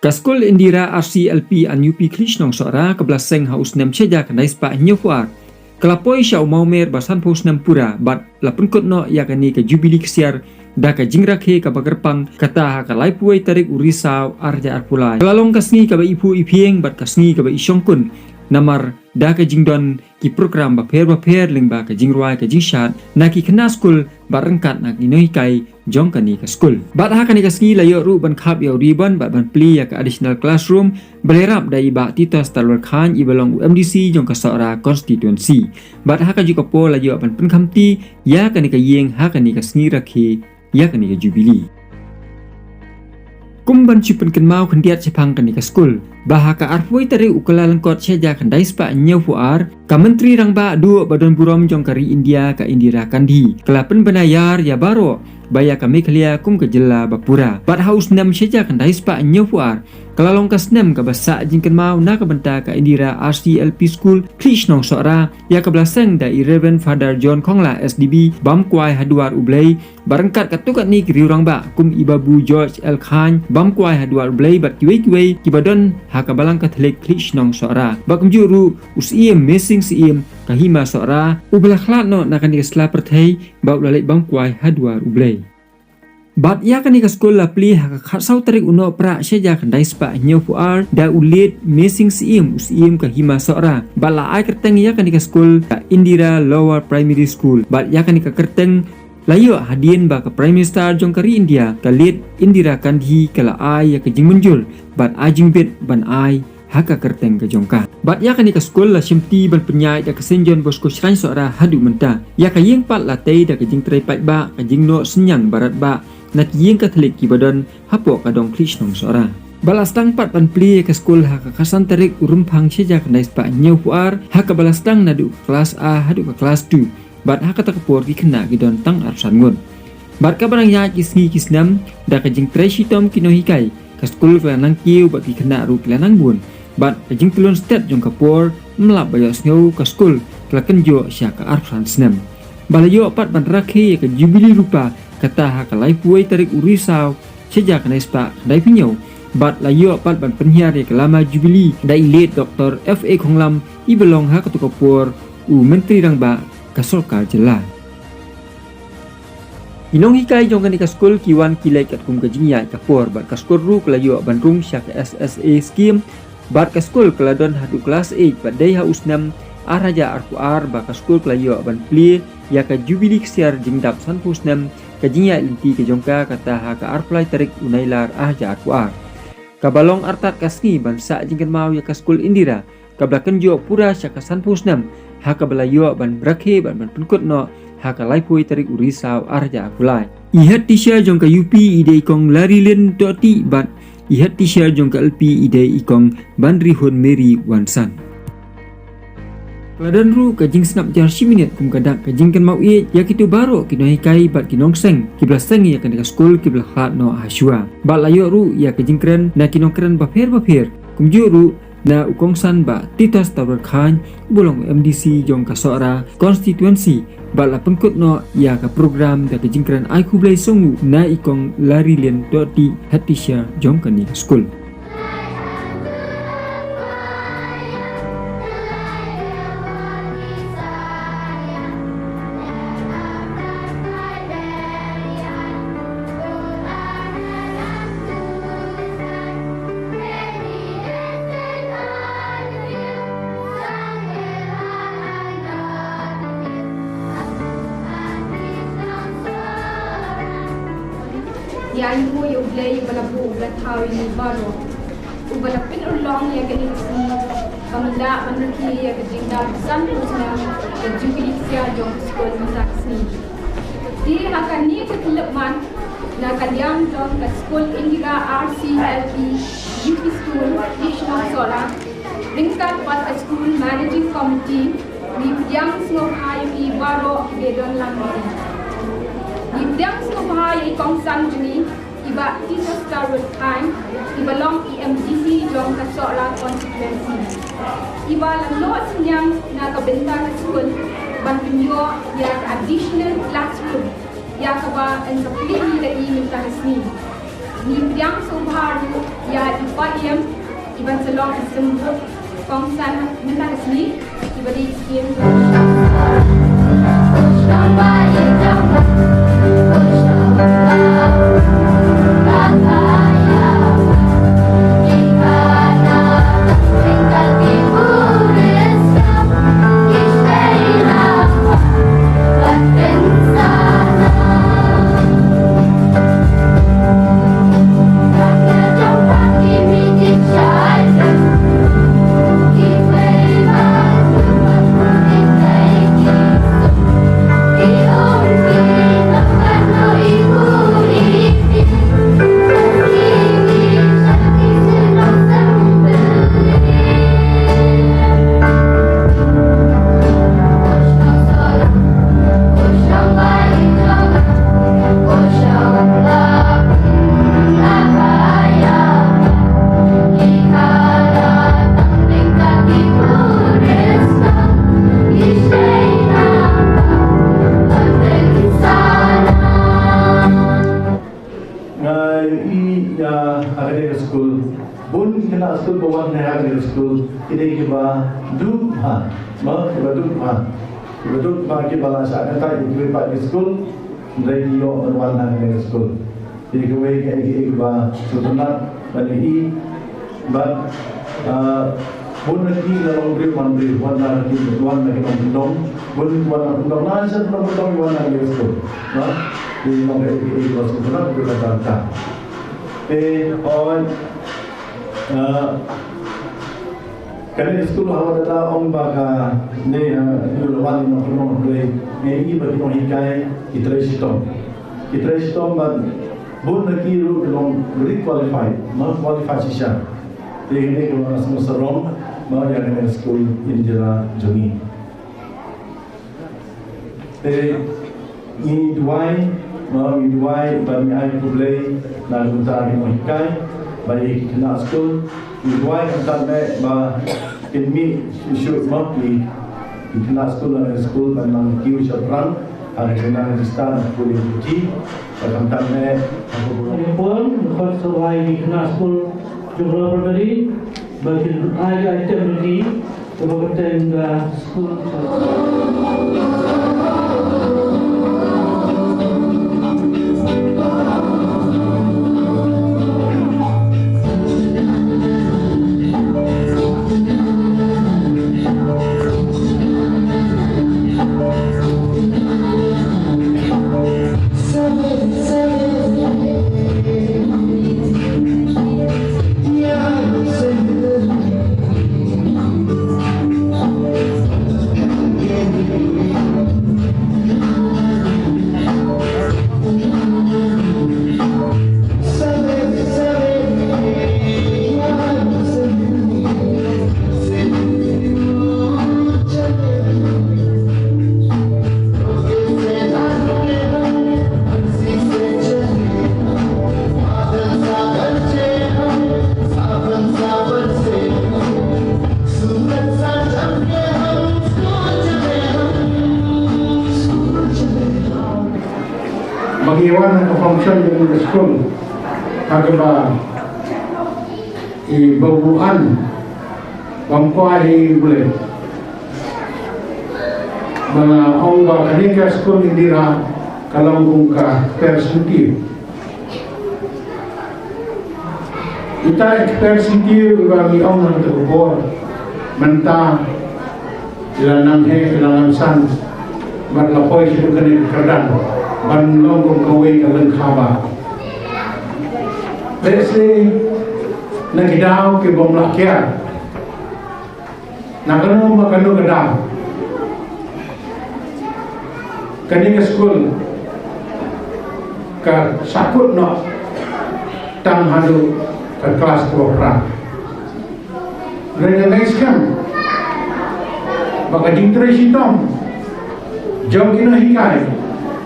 Kaskul Indira RCLP an UP Krishnong Sora kebelaseng haus nem ceja kanai spa nyofuar. Kelapoi syau maumer basan pos nem pura bat lapun kotno yakani ke jubili kesiar da ka jingrakhe ka bagerpang kata ka laipuai tarik urisau arja arpulai. Kelalong kasni ka ba ipu ipieng bat kasni ka ba isyongkun namar da ka jingdon ki program ba pher ling ba ka jingruai ka jingshat na ki kena skul barengkat nak ninoi kai jong kani ka skul bat ha kani kasni layo ru ban khap yo ribbon bat ban pli ya ka additional classroom belerap dai ba titas talwar khan ibalong UMDC jong ka sora constituency bat ha ka juga po layo ban penkamti ya kani ka yeng ha kani kasni rakhi ya kani ka jubili kumban chupen kenmau kendiat cepang kani ka skul bahaka arpui tari ukala lengkot seja kandai spa nyau fuar ka menteri rangba du badan burom jong kari India ka Indira Gandhi kelapen benayar ya baro baya kami kelia kum ke jela bapura bat haus nam seja kandai spa nyau fuar kelalong kas nem ka basa jingken mau na ka benta ka Indira RCLP School Krishnong Sora ya ka belaseng da Reverend Father John Kongla SDB bam kuai haduar ublei barengkat katukat ni kiri rangba kum ibabu George L Khan bam kuai haduar ublei bat kiwei kibadon haka balang Katolik Krishnong Sora bakum juru usiem missing siem kahima Sora ublah khlat no nakani sla perthai bau lalik bam kuai haduar ublei bat ya kani ka skul lapli haka khatsau tarik uno pra seja kandai spa nyau fuar da ulit missing siem usiem kahima Sora bala ai kerteng ya kani ka skul ka Indira Lower Primary School bat ya kani ka kerteng layo hadien ba ka Prime Minister jong kari India ka lead Indira Gandhi kala ai ya ka jing munjul bat ajing bet ban ai haka kerteng ka jongka bat ya kani ka skul la simti ban penyai da ka senjon bosko shrine Sora hadu menta ya ka yeng pat latei da ka jing trai pat ba ka jing no senyang barat ba nak yeng Katolik kibadon hapo ka dong Krishnong Sora balastang pat pan pli ka skul haka kasan tarik urumpang seja kandai spa nyau fuar haka balastang nadu kelas A hadu ka kelas 2 bat haka takapur ki kena gidon tang arsan ngun bat ka barang ya kisngi kisnam da ka jing trai sitom kino hikai ka skul kelanang kiu bat ki kena ru kelanang bun bat ka jing tulun stet jong kapur melap bayo sneu ka skul kelaken jo sya ka arsan snem balayo pat ban rakhi ka jubili rupa kata haka laipuai tarik urisau sejak kena spa dai pinyau bat layo pat ban penhiar ya kelama jubili dai late Dr. F.A. Khonglam ibelong ha katukapur u menteri rangba kasolka jela inong hikai jong kani ka skul kiwan kilai kat kum ka jingya kapur bat ka skul ru kelayo ban rum syak SSA scheme bat ka skul keladon hadu kelas 8 bat dai ha usnam araja arpuar ba ka skul kelayo ban pli ya ka jubili kesiar jingdap san pusnam ka jingya linti ke jongka kata ha ka arplai tarik unailar araja arpuar ka balong artat kasni ban sa jingkan mau ya ka skul Indira ka blaken jo pura syak san pusnam ha ka balayo ban brakhe ban penkut no ha ka laipui tarik urisau araja arpulai ihat tisha jong ka UP ide ikong larilen doti bat ihat tisha jong ka LP ide ikong bandrihun Mary Wansan Keladan ru ka jing snap jar siminit kum kadak ka jing kan mau ye ya kitu baro kino hikai bat kinong seng kibla seng ya kan ka skul kibla khat no hasua bat layo ru ya ka jing kren na kinong kren ba pher kum ju ru na ukongsan ba titas tawar khan bulong MDC jong ka sora constituency bat la pengkut no ya ka program da ka jing kren ai ku blai songu na ikong lari len doti hatisha jong kan ni skul Yan mo yung blay yung balabu ulat hawi ni baro ubalapin ulong ya ganin si pamila manraki ya gajinda sampus na gajubili siya yung school masak ni di hakan ni katilapman na kalyang jong ka school Indira RCLP UP School Krishnong Sora lingkat pat a school managing committee ni yang snow hayo i baro gedon lang Ibdang sumbahay kong sanjuni iba Jesus Starwood Time ibalong EMDC jong kasora constituency iba lang lo sinyang nakabenta ka school bantunyo ya additional classroom ya kaba ang kapili na imin tahasni ni priang subharu ya ipayam iban selong sembut kongsan mentang sini ibadi skin academic school, bun kena school bawah academic school, ini kita dua, kita dua kita bahasa kita itu pak di school, dari yo berwarna academic school, jadi kita susunat bagi but bun lagi kalau beri warna kita bundong, bun warna bundong nasi bundong warna academic school, jadi kita susunat kita baca. और कने स्कूल हवा दा ओम बागा ने लुलवान no no ले ने ई बति नो हिकाय इतरेस्टम बन बुन की रू लोंग री क्वालिफाई मा क्वालिफाई शिक्षा ये ने को असम सरम मा या ने स्कूल इन जरा जोनी ते ini duai bagi ai publik dan utara yang hikai bagi kena school duai kan me ba ilmi isu makli kena school dan school dan mang kiu syapran ada kena register kuliah uji kan me pun kon sawai di kena school jumlah berdiri bagi ai item ini kemudian school bagaimana function dengan school agak ibuan bangkuai boleh mana orang kanika school indira kalau buka persentif kita persentif bagi orang terkor mentah jalan he jalan san berlapoi itu kena kerdan ban long kawai kalang khaba desi nagidao ke bomla kya nagano makano gadao kani ke school ka sakut no tang hadu ke kelas 2 pra next kam baka dintre sitom jom kino hikai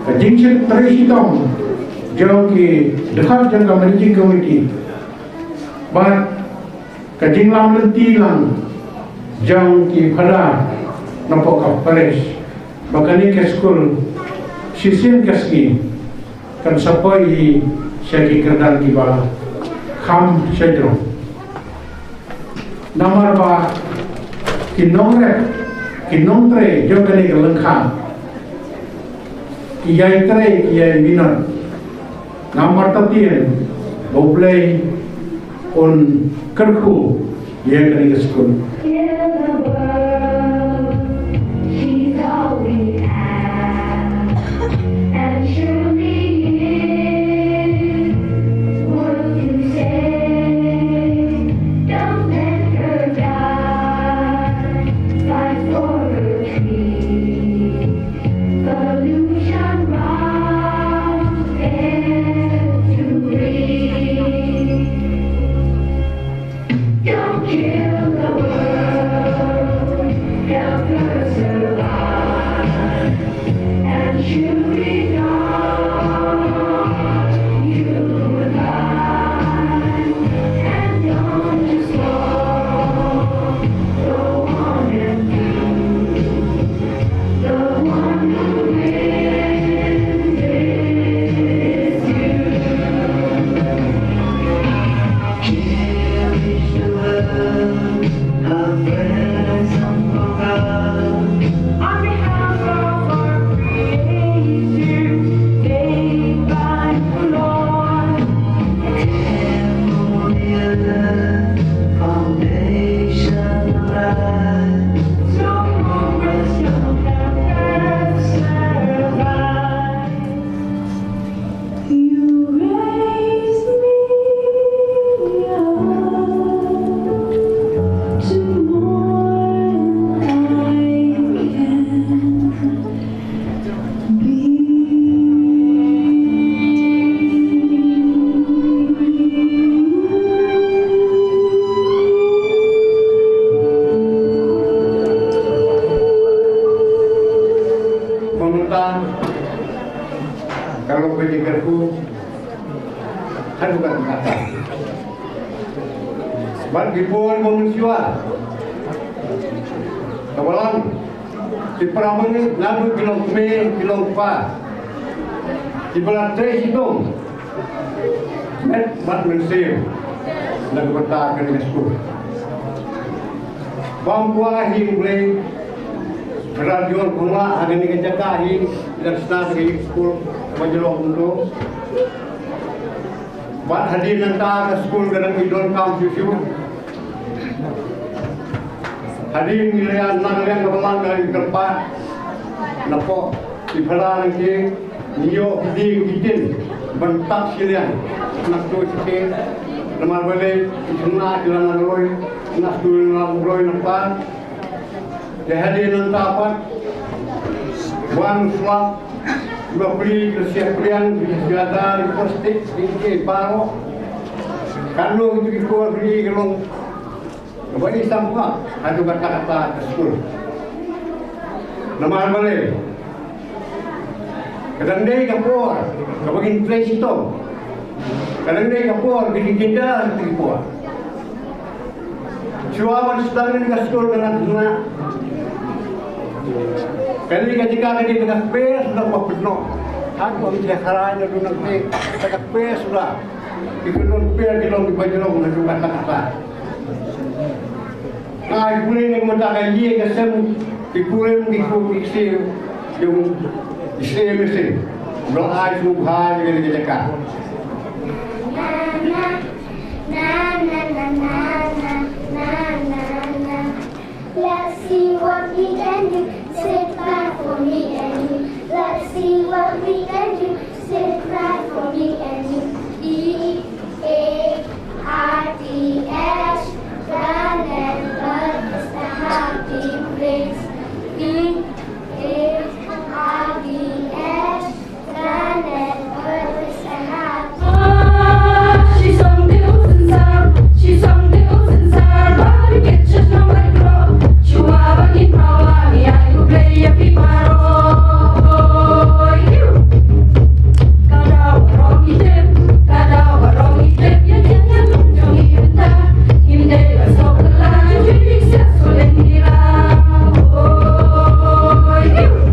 Kajingchen terhitong jauh ke dekat jangka managing committee, but kajing lam lenti lang jauh ke pada nampak kapares, bakal ni ke school sisian kasih kan sampai saya kerdan kiba kham sedro nomor ba kinong tre jogani galang kham kiyai tre kiyai minon nomor tatien boblei on kerku yang kali sekolah. Kalau pendidikanku kan bukan kata. Bagi pun manusia. Kawalan di peramani lalu kilong me kilong pa. Di belah tres itu. Met mat mensil. Dan bertahan di sekolah. Bangkuah hingga radio bunga ada ni kejakahi dan staf di sekolah menjelok untuk buat hadir nanti ke sekolah dengan idol kaum susu hadir milian nanglian kebelang dari tempat nampak di pelan ke nio hiding bentak silian nak tu sikit lemar balik kena jalan loi nak tu loi nampak hadir nanti apa wan swap beli kesiapan senjata plastik ini baru kalau itu kita beli kalau bagi sampah ada kata-kata tersebut nama balik kadang dia kapur kebagian trace itu kadang dia kapur bikin kita kapur cuma sedang dengan sekolah dengan dunia kali ketika kali dengan pes sudah buat penuh aku ambil caranya dulu nanti dengan pes sudah dikelon pes dilong di baju long dengan kata-kata nah boleh yang mendakai dia kesem dikulem dikisi yang isi doa subhan dengan ketika let's see what we can do. Sit back for me and you. Let's see what we can do. Sit back for me and you. E-A-R-T-S, planet Earth is the happy place. E-A-R-T-S, planet Earth is the happy place. She's something inside. She's something inside. But you get just no like girl. You have a kid power. I could play a people. You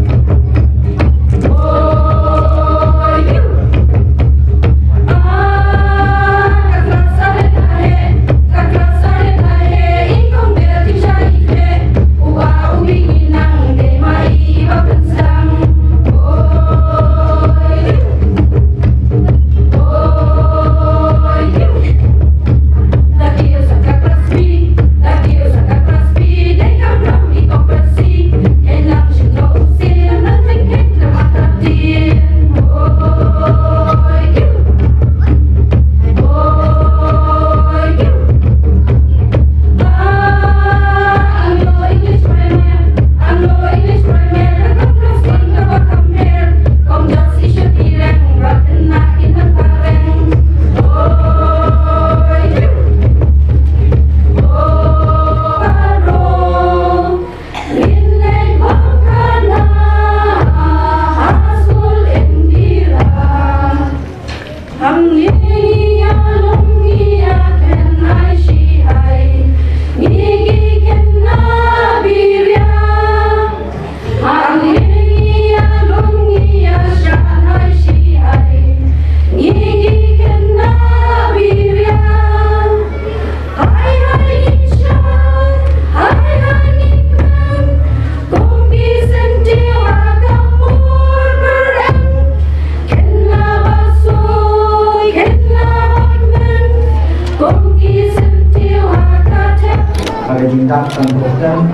tindak transportan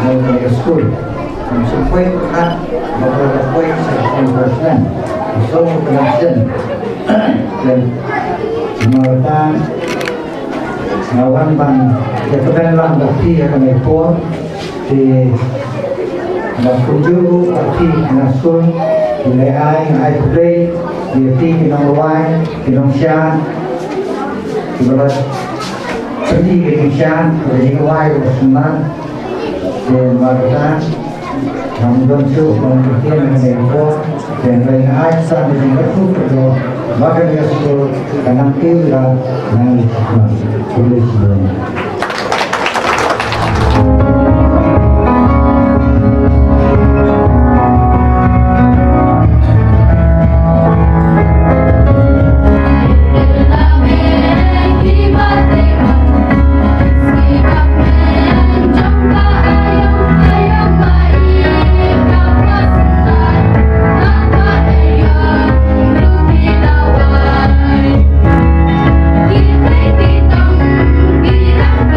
dari school. Sampai kat beberapa poin saya so production dan melakukan ngawan bang kemudian lang bukti yang ekor di kunjung bukti nasun nilai ai play di kinong luai kinong siya ibarat pergi kinong siya dari luai bersenang dan melakukan Ramadan itu mengertikan dengan ekor dan lain ai sama dengan itu perlu maka dia suruh kanan kiri dan tulis sebelumnya. Kita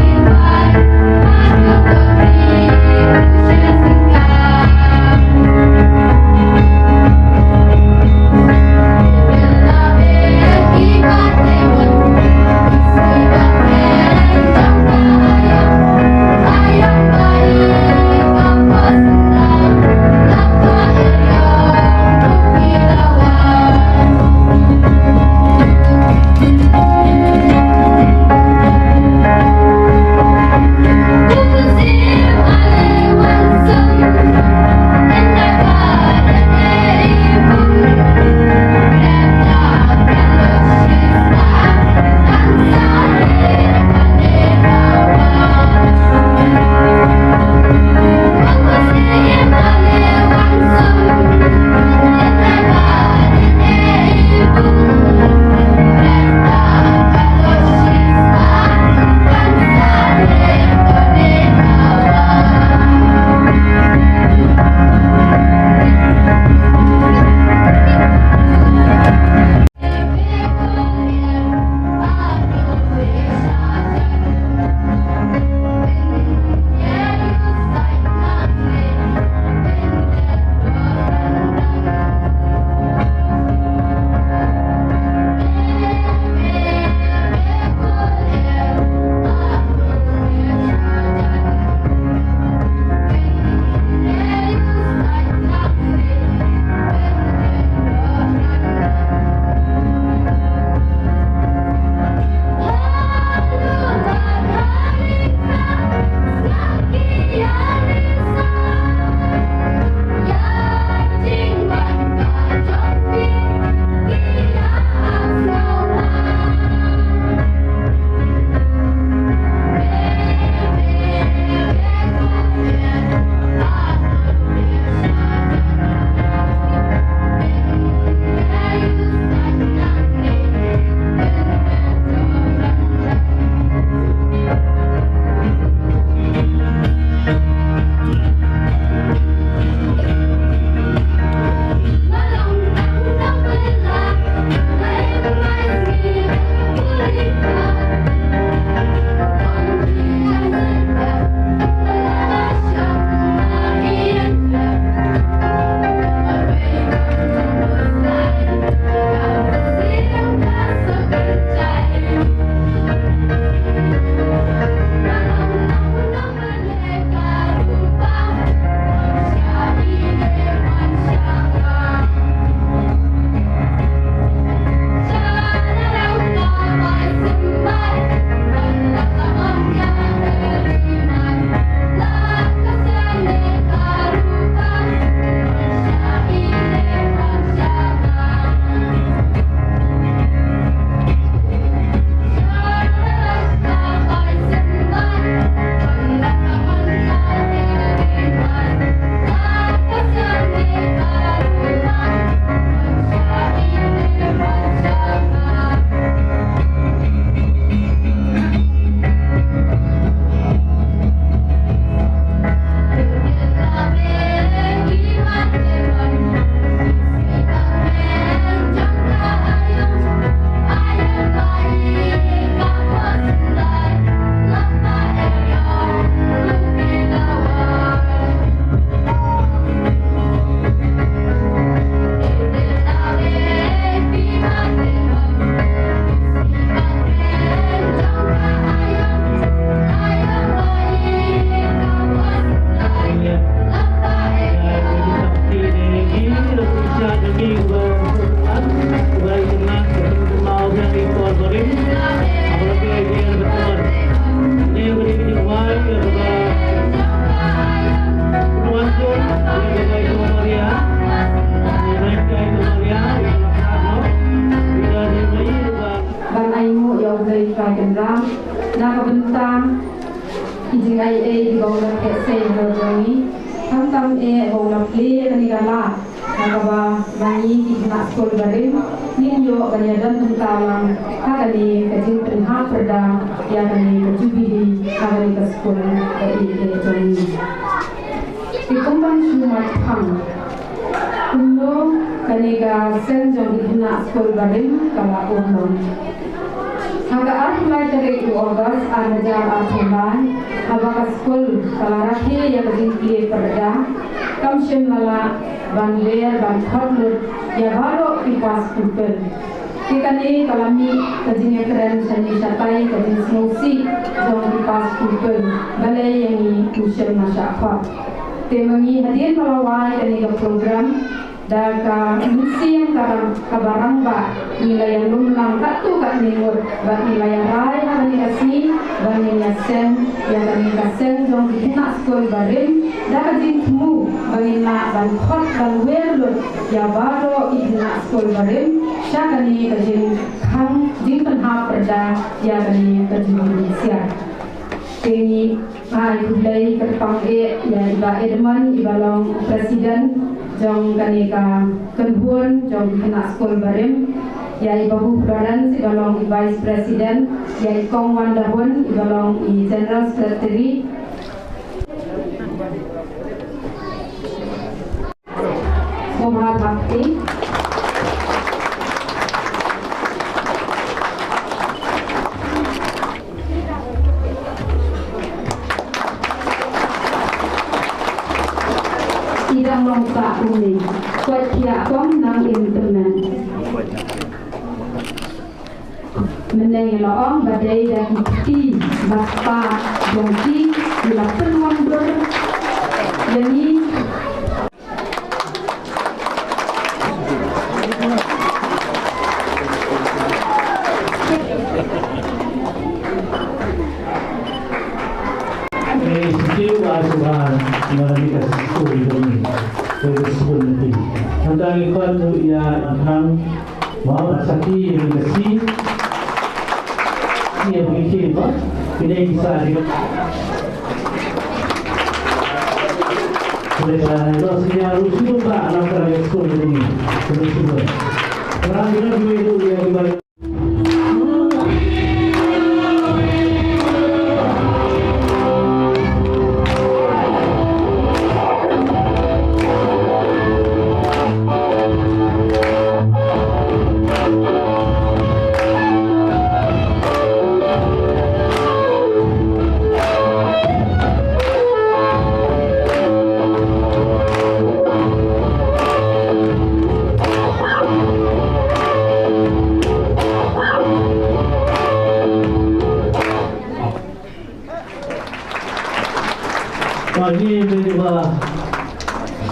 bola kese berjani tam bola play kan igala agaba bangi nak skol barim ninyo kanyadan tuntalang kagani kajin penha perda ya kani kajubidi kagani ka skol kadi jani ikumpan sumat kham kunno kaniga senjong hina skol barim kala umnon haga armai dari August anajar armai haga skol kala rahi ya kajin play perda kamshin nala banler ban khadlut ya baro ipas kupel kikani kalami kajin keren sani satai kajin snosi jong ipas kupel balai yang ushel masyafa temangi hadir melawai dari program daga musim kabarang ba nilai yang lumlang katu kat ningur ba nilai yang rai hani kasi ba nilai sen yang kami kasen jong dihina skol barim daga jintmu bangina ban khot ban werlut ya baro ihina skol barim syakani kajin khang jintan ha perda ya kani kajin siar ini ai kulai kerpang ya iba Edman ibalong presiden jong kanika kenhuan jong kena skol barim ya ibu Florence ibalong vice president ya Kong Wandahun ibalong general secretary Muhammad Bakti tidak longkak ini kuat kiakom nang internet meneng loong badai dan ti bapa jongki dilakukan mundur jadi marami ka school ini, dari school nanti. Tentang ikut tu ia tentang mau sakit yang kasi, ia begini apa? Ini bisa juga. Oleh kerana itu, saya harus cuba anak kerja school ini, terus cuba. Kerana kita juga itu dia kembali. Ini adalah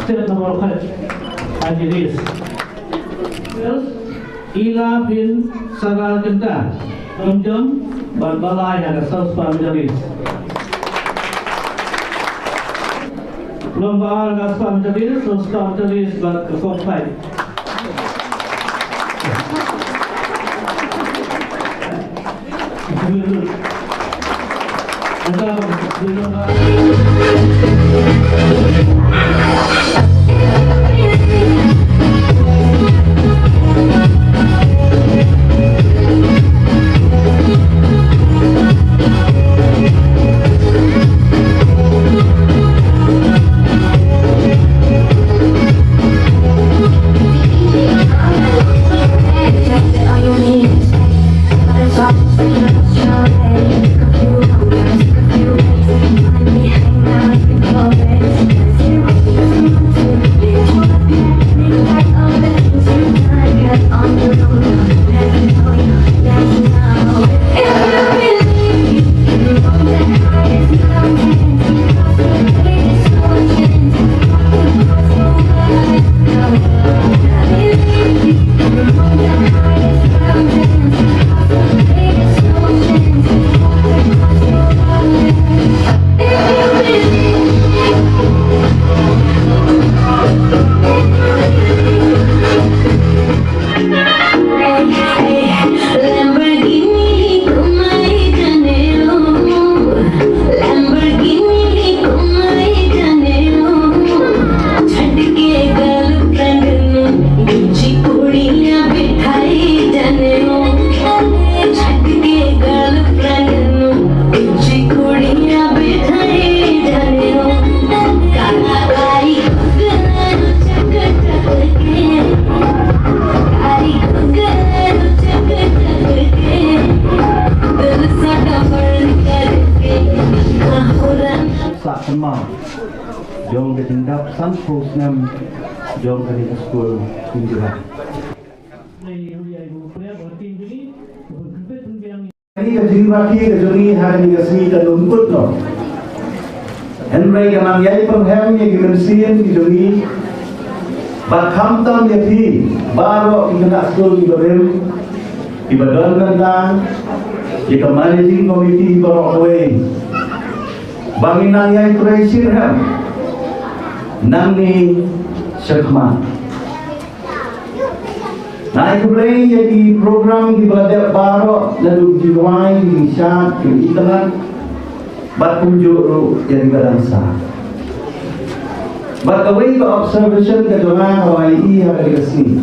state nomor 4 Hajiris. Terus Ila bin Sagal Kenta Tunjung Balbalai ada South Pamijaris. Lomba Gas Pamijaris, South Pamijaris Berkekompai. Ada Hang out with dap san posnam jom kali ke school Indira. Ini kejimaki kejuni hari ini kesini dan lumput no. Henry yang yai penghem yang dimensian kejuni, bakham tam yapi baru ikna school di berem, di badan gandang, di managing committee baru away. Bangin nang yai presir ham, nang ni syakma. Nah itu boleh jadi program di badan baru lalu diwai di syat di internet, bat punjuk jadi badansa. Bat away ke observation ke jangan awai hari kesini.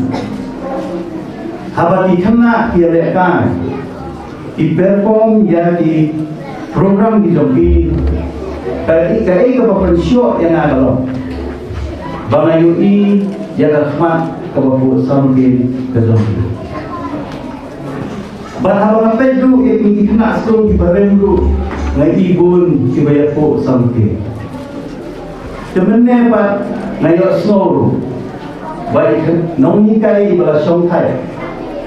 Habati kena kira di perform ya di program di jogi. Kai ke pensyok yang ada loh. Bangayui ya rahmat kebapu sambil kezombi. Bahawa pedu yang kena sung di barendu ngai ibun di bayapo sambil. Sebenarnya pak ngayo snow baik nongi kai bala songkai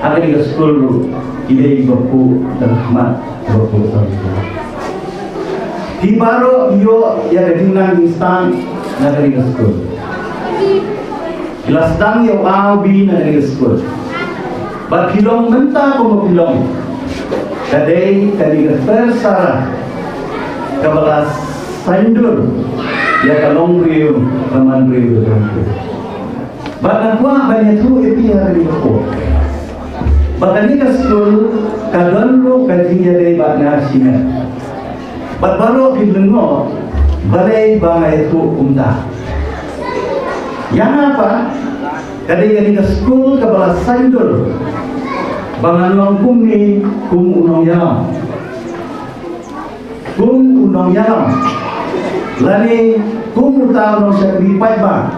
ada di sekolah ide bapu rahmat kebapu sambil. Di baru yo ya kedinang instan nagari sekolah. Kelas tang yang awbi nagari sekolah. Bakilong mentah como kilong. Kadai kali tersara kebelas sandur ya kalong riu paman riu. Bahkan kuah banyak tu epi hari itu. Bahkan ni ke sekolah kadang lu kajinya dari bakna sini. Baru dilengo balai bangai itu umdah. Yang apa? Kadang ke sekolah ke balas sandur. Bangan longkum ni kum unong yalam. Kum unong yalam. Lani kum utang unong syakri paiba.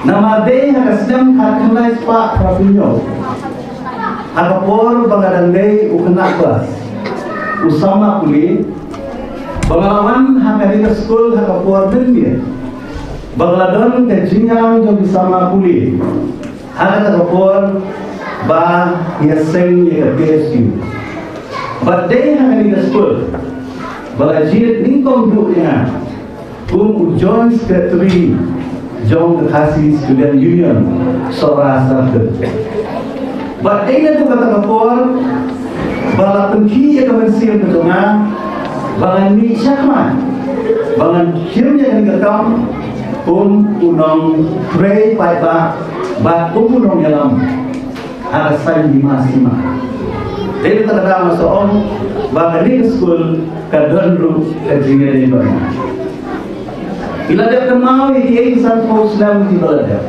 Nama day hakasdam hakulai spa rapinyo. Hakapor bangadang day ukena kelas. Usama kuli. Pengalaman hakari ke sekolah hakapor dia. Bangladon ke jinjang jom sama kuli. Hakapor ba yaseng ye PSU. Badai hakari ke sekolah. Bangajit ningkom dunia. Ujon sekretari Jom Khasi Student Union Sora Sarter. Badai na tu kata kapor. Bala tengki ye kemensian kejongan. Bangan ni syakman, bangan kirnya yang ketam, unong pray paiba, bat unong yalam, alasan di masima. Jadi terkadang masuk bangan ni school kadang ru kajian ini banyak. Bila dia kemau ini insan Muslim di belanda.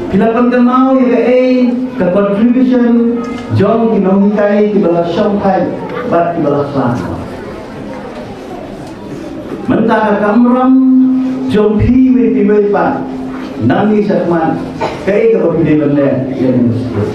Bila kemau ini ke contribution jom kinongikai di belah Shanghai. Bat ibalah selama. Mentara kamram jompi weti pat nangi sakman kai ke bagi benda yang mesti.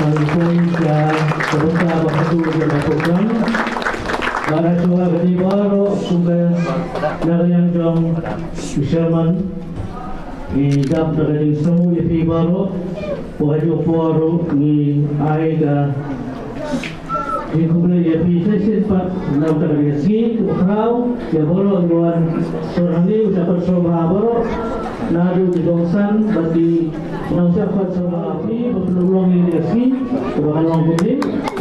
Alipun ya berusaha bersatu dengan program. Para semua kini baru sumber yang jom Sherman di dalam dari semua yang baru wajib baru ni aiga di kumpulan yang sesi empat dalam dari segi ukrau ya baru luar seorang ini ucapan semua baru nadu di dongsan bagi mengucapkan semua api berpeluang ini segi kebakan orang ini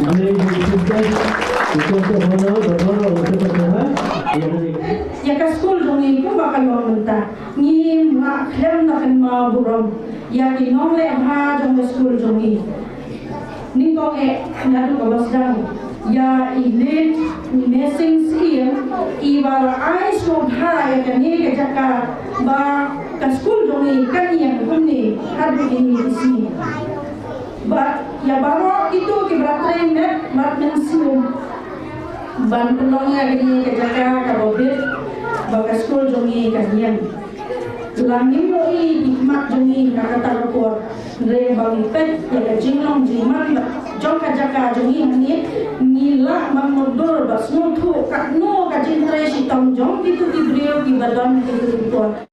ini disebut itu benar betul ya ke school dong itu bakal mau minta ni mak lem nak mau buram ya di nong le ha dong school dong ni kong nadu kalau sedang ya ilit messing sih ibar ai so ha ya kan ni ke jaka ba ke school dong kan yang ni hadu ini di sini ba ya baru itu kibratrain net mat mensium ban penolongnya gini ke jaka ke bobit baka school jongi kalian langim loi hikmat jongi kata rapor re bagi pet ya jinglong jiman jong ka jaka jongi ni la mamodor bas no thu kat no ka jintre si tong jong itu ki brio ki badon ki